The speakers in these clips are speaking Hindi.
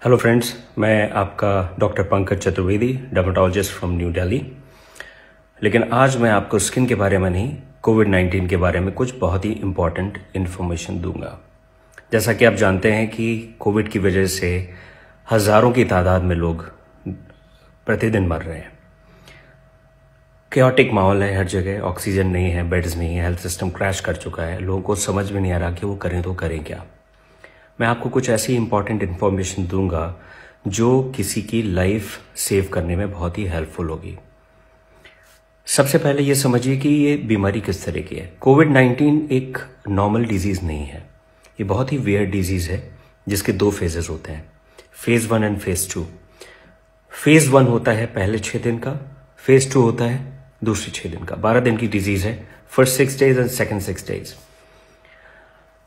हेलो फ्रेंड्स, मैं आपका doctor Pankaj Chaturvedi, dermatologist from new Delhi. लेकिन आज मैं आपको स्किन के बारे में नहीं, कोविड-19 के बारे में कुछ बहुत ही इम्पॉर्टेंट इन्फॉर्मेशन दूंगा। जैसा कि आप जानते हैं कि कोविड की वजह से हज़ारों की तादाद में लोग प्रतिदिन मर रहे हैं। कैओटिक माहौल है हर जगह, ऑक्सीजन नहीं है, बेड्स नहीं है, हेल्थ सिस्टम क्रैश कर चुका है। लोगों को समझ में नहीं आ रहा कि वो करें तो करें क्या। मैं आपको कुछ ऐसी इंपॉर्टेंट इन्फॉर्मेशन दूंगा जो किसी की लाइफ सेव करने में बहुत ही हेल्पफुल होगी। सबसे पहले ये समझिए कि ये बीमारी किस तरह की है। कोविड-19 एक नॉर्मल डिजीज़ नहीं है, ये बहुत ही वियर्ड डिजीज़ है जिसके 2 फेजेस होते हैं, फेज़ 1 एंड फेज़ 2। फेज़ 1 होता है पहले 6 दिन का, फेज़ 2 होता है दूसरे 6 दिन का। 12 दिन की डिजीज़ है, first 6 days and second 6 days.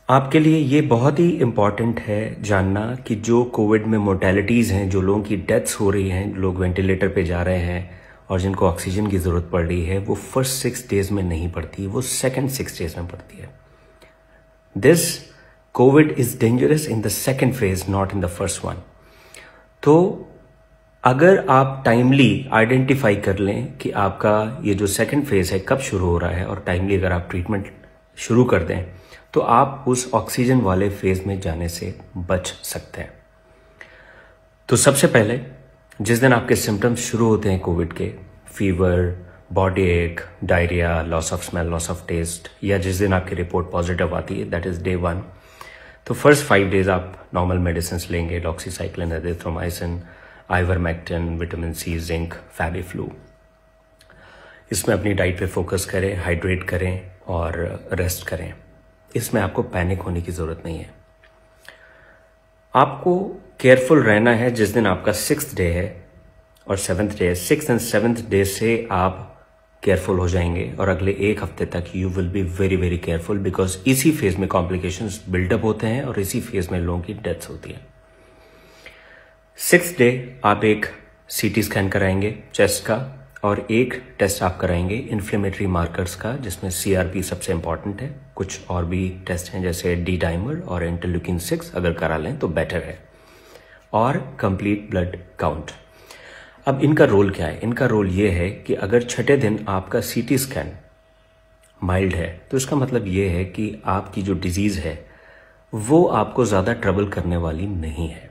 आपके लिए ये बहुत ही इम्पॉर्टेंट है जानना कि जो कोविड में मोर्टेलिटीज़ हैं, जो लोगों की डेथ्स हो रही हैं, लोग वेंटिलेटर पे जा रहे हैं और जिनको ऑक्सीजन की ज़रूरत पड़ रही है, वो फर्स्ट 6 डेज में नहीं पड़ती, वो सेकेंड 6 डेज में पड़ती है। This Covid is dangerous in the second phase, not in the first one. तो अगर आप टाइमली आइडेंटिफाई कर लें कि आपका ये जो सेकेंड फेज है कब शुरू हो रहा है और टाइमली अगर आप ट्रीटमेंट शुरू कर दें तो आप उस ऑक्सीजन वाले फेज में जाने से बच सकते हैं। तो सबसे पहले जिस दिन आपके सिम्टम्स शुरू होते हैं कोविड के, fever, body ache, diarrhoea, loss of smell, loss of taste, या जिस दिन आपकी रिपोर्ट पॉजिटिव आती है, दैट इज डे 1, तो फर्स्ट 5 डेज आप नॉर्मल मेडिसिन लेंगे, doxycycline, azithromycin, ivermectin, vitamin C, zinc, Fabiflu. इसमें अपनी डाइट पे फोकस करें, हाइड्रेट करें और रेस्ट करें। इसमें आपको पैनिक होने की ज़रूरत नहीं है। आपको केयरफुल रहना है जिस दिन आपका 6th डे है और 7th डे है। 6th एंड 7th डे से आप केयरफुल हो जाएंगे और अगले 1 हफ्ते तक you will be very very careful, because इसी फेज में कॉम्प्लिकेशंस बिल्डअप होते हैं और इसी फेज में लोगों की डेथ्स होती है। 6th डे आप एक CT स्कैन कराएंगे चेस्ट का और एक टेस्ट आप कराएंगे इन्फ्लेमेटरी मार्कर्स का, जिसमें CRP सबसे इंपॉर्टेंट है। कुछ और भी टेस्ट हैं जैसे D डाइमर और इंटरल्यूकिन 6, अगर करा लें तो बेटर है, और कंप्लीट ब्लड काउंट। अब इनका रोल क्या है? इनका रोल ये है कि अगर 6ठे दिन आपका CT स्कैन माइल्ड है तो इसका मतलब ये है कि आपकी जो डिजीज़ है वो आपको ज़्यादा ट्रबल करने वाली नहीं है।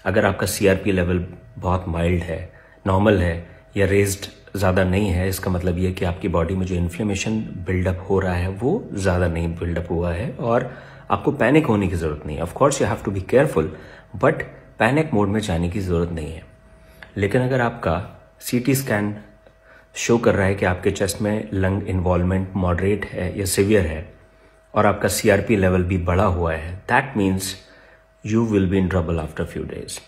अगर आपका CRP लेवल बहुत माइल्ड है, नॉर्मल है या रेज्ड ज़्यादा नहीं है, इसका मतलब ये कि आपकी बॉडी में जो इन्फ्लेमेशन बिल्डअप हो रहा है वो ज़्यादा नहीं बिल्डअप हुआ है और आपको पैनिक होने की ज़रूरत नहीं है। Of course you have to be careful, but panic mode में जाने की ज़रूरत नहीं है। लेकिन अगर आपका CT स्कैन शो कर रहा है कि आपके चेस्ट में लंग इन्वॉल्वमेंट मॉडरेट है या सिवियर है और आपका CRP लेवल भी बढ़ा हुआ है, that means you will be in trouble after few days.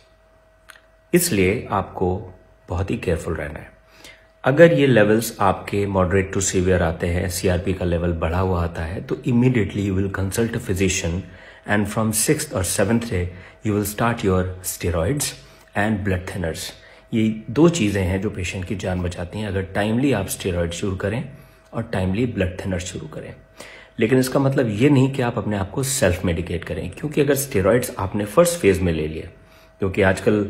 इसलिए आपको बहुत ही केयरफुल रहना है। अगर ये लेवल्स आपके मॉडरेट टू सीवियर आते हैं, CRP का लेवल बढ़ा हुआ आता है, तो immediately you will consult a physician and from 6th और 7th day you will start your steroids and blood thinners. ये 2 चीज़ें हैं जो पेशेंट की जान बचाती हैं, अगर टाइमली आप स्टेरॉइड शुरू करें और टाइमली ब्लड थिनर्स शुरू करें। लेकिन इसका मतलब ये नहीं कि आप अपने आप को सेल्फ मेडिकेट करें, क्योंकि अगर स्टेरॉइड्स आपने फर्स्ट फेज में ले लिए, क्योंकि आजकल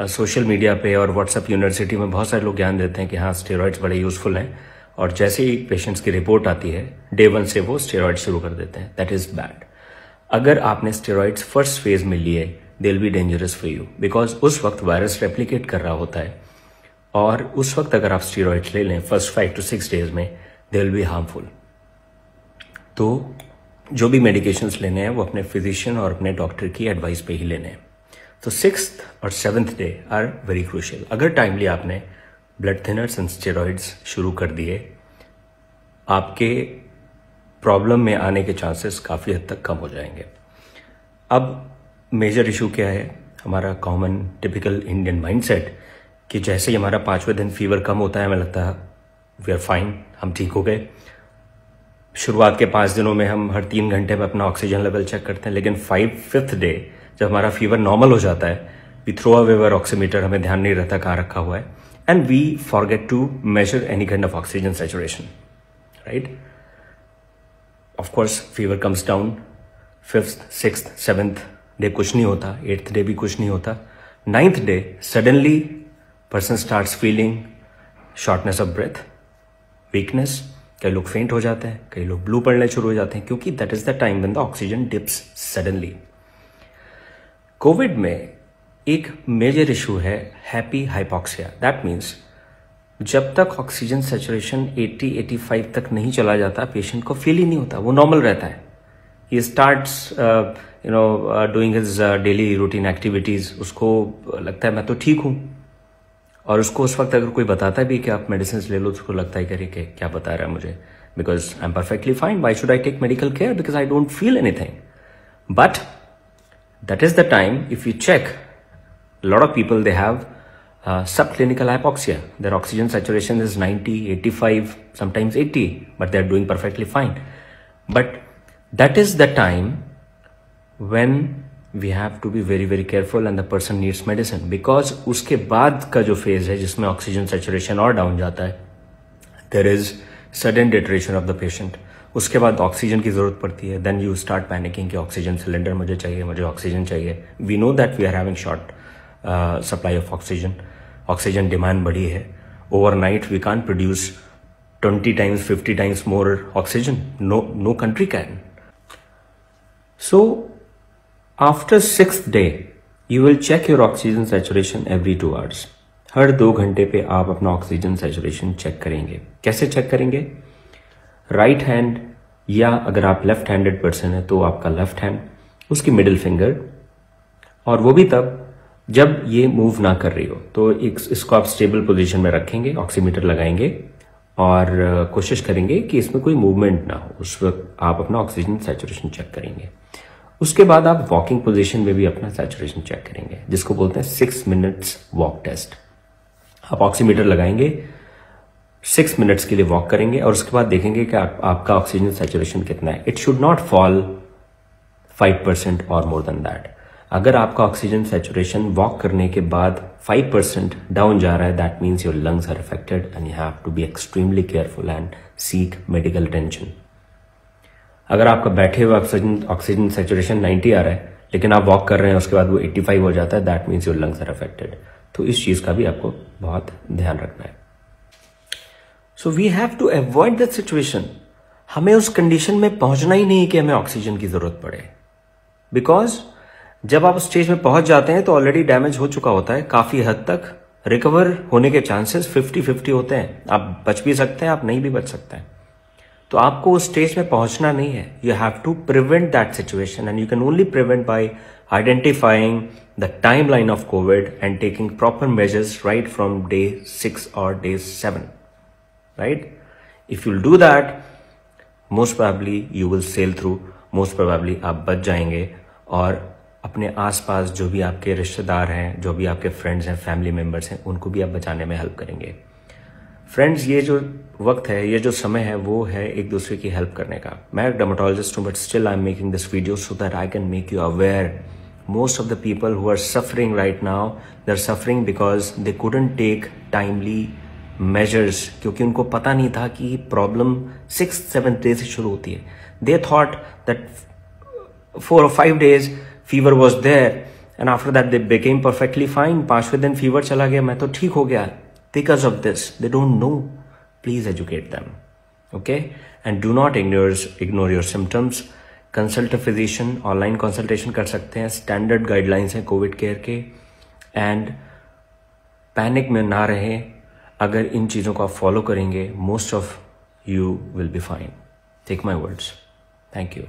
सोशल मीडिया पे और व्हाट्सएप यूनिवर्सिटी में बहुत सारे लोग ज्ञान देते हैं कि हाँ स्टेरॉइड्स बड़े यूज़फुल हैं, और जैसे ही पेशेंट्स की रिपोर्ट आती है डे 1 से वो स्टेरॉइड शुरू कर देते हैं। That is bad. अगर आपने स्टेरॉइड्स फर्स्ट फेज में लिए, they will be dangerous for you, because उस वक्त वायरस रेप्लिकेट कर रहा होता है और उस वक्त अगर आप स्टेरॉइड्स ले लें फर्स्ट 5 to 6 डेज में, दे विल बी हार्मफुल। तो जो भी मेडिकेशंस लेने हैं वो अपने फिजिशियन और अपने डॉक्टर की एडवाइस पे ही लेने हैं। तो 6th और 7th day are very crucial. अगर टाइमली आपने ब्लड थिनर्स एंड स्टेरॉइड्स शुरू कर दिए, आपके प्रॉब्लम में आने के चांसेस काफ़ी हद तक कम हो जाएंगे। अब मेजर इशू क्या है? हमारा कॉमन टिपिकल इंडियन माइंडसेट कि जैसे ही हमारा 5वें दिन फीवर कम होता है हमें लगता है वी आर फाइन, हम ठीक हो गए। शुरुआत के 5 दिनों में हम हर 3 घंटे में अपना ऑक्सीजन लेवल चेक करते हैं, लेकिन 5th डे जब हमारा फीवर नॉर्मल हो जाता है, we throw away our oximeter, हमें ध्यान नहीं रहता कहाँ रखा हुआ है, and we forget to measure any kind of oxygen saturation, right? Of course fever comes down, 5th, 6th, 7th day कुछ नहीं होता, 8th डे भी कुछ नहीं होता, 9th day suddenly person starts feeling shortness of breath, weakness, कई लोग फेंट हो जाते हैं, कई लोग ब्लू पड़ने शुरू हो जाते हैं, क्योंकि that is the time when the oxygen dips suddenly. Covid में एक मेजर इशू है हैप्पी हाइपोक्सिया। दैट मीन्स जब तक ऑक्सीजन सैचुरेशन 80-85 तक नहीं चला जाता, पेशेंट को फील ही नहीं होता, वो नॉर्मल रहता है। He starts doing his daily routine activities, उसको लगता है मैं तो ठीक हूं, और उसको उस वक्त अगर कोई बताता भी कि आप मेडिसिन ले लो, उसको लगता है कि क्या बता रहा है मुझे, because I am perfectly fine, why should I take medical care, because I don't feel anything. But that is the time, if you check, lot of people they have subclinical hypoxia. Their oxygen saturation is 90, 85, sometimes 80, but they are doing perfectly fine. But that is the time when we have to be very very careful and the person needs medicine, because उसके बाद का जो फेज है जिसमें ऑक्सीजन सैचुरेशन और डाउन जाता है, there is sudden deterioration of the patient. उसके बाद ऑक्सीजन की जरूरत पड़ती है, then you start panicking कि ऑक्सीजन सिलेंडर मुझे चाहिए, मुझे ऑक्सीजन चाहिए। We know that we are having short supply of oxygen. Oxygen demand बढ़ी है, overnight we can't produce 20 times 50 times more oxygen. No country can. So after 6th day you will check your oxygen saturation every 2 hours. हर 2 घंटे पे आप अपना ऑक्सीजन सैचुरेशन चेक करेंगे। कैसे चेक करेंगे? राइट हैंड, या अगर आप लेफ्ट हैंडेड पर्सन है तो आपका लेफ्ट हैंड, उसकी मिडिल फिंगर, और वो भी तब जब ये मूव ना कर रही हो। तो इसको आप स्टेबल पोजीशन में रखेंगे, ऑक्सीमीटर लगाएंगे और कोशिश करेंगे कि इसमें कोई मूवमेंट ना हो। उस वक्त आप अपना ऑक्सीजन सैचुरेशन चेक करेंगे। उसके बाद आप वॉकिंग पोजीशन में भी अपना सैचुरेशन चेक करेंगे, जिसको बोलते हैं 6 minutes वॉक टेस्ट। आप ऑक्सीमीटर लगाएंगे, 6 minutes के लिए वॉक करेंगे और उसके बाद देखेंगे कि आपका ऑक्सीजन सैचुरेशन कितना है। इट शुड नॉट फॉल 5% और मोर देन दैट। अगर आपका ऑक्सीजन सैचुरेशन वॉक करने के बाद 5% डाउन जा रहा है, that means your lungs are affected and you have to be extremely careful and seek medical attention. अगर आपका बैठे हुए ऑक्सीजन सैचुरेशन 90 आ रहा है, लेकिन आप वॉक कर रहे हैं, उसके बाद वो 85 हो जाता है, that means your lungs are affected. तो इस चीज का भी आपको बहुत ध्यान रखना है। So we have to avoid that situation. हमें उस कंडीशन में पहुंचना ही नहीं कि हमें ऑक्सीजन की जरूरत पड़े, बिकॉज जब आप स्टेज में पहुंच जाते हैं तो ऑलरेडी डैमेज हो चुका होता है। काफी हद तक रिकवर होने के चांसेस 50-50 होते हैं। आप बच भी सकते हैं, आप नहीं भी बच सकते हैं। तो आपको उस स्टेज में पहुंचना नहीं है। You have to prevent that situation and you can only prevent by identifying the time line of Covid and taking proper measures right from day 6 और day 7, right? If you'll do that, most probably you will sail through, most probably आप बच जाएंगे और अपने आसपास जो भी आपके रिश्तेदार हैं, जो भी आपके फ्रेंड्स हैं, फैमिली मेंबर्स हैं, उनको भी आप बचाने में हेल्प करेंगे। फ्रेंड्स, ये जो वक्त है, ये जो समय है, वो है एक दूसरे की हेल्प करने का। मैं एक डर्मेटोलॉजिस्ट हूँ, but still I am making this video so that I can make you aware. Most of the people who are suffering right now, they are suffering because they couldn't take timely measures, क्योंकि उनको पता नहीं था कि प्रॉब्लम 6th-7th डे से शुरू होती है। They thought that 4 or 5 days fever was there and after that they became perfectly fine. 5वें दिन फीवर चला गया, मैं तो ठीक हो गया। Because of this, they don't know. Please educate them, okay? And do not ignore your symptoms. Consult a physician. Online consultation कर सकते हैं। Standard guidelines हैं कोविड केयर के। And panic में ना रहें। अगर इन चीज़ों को आप फॉलो करेंगे, most of you will be fine. Take my words. Thank you.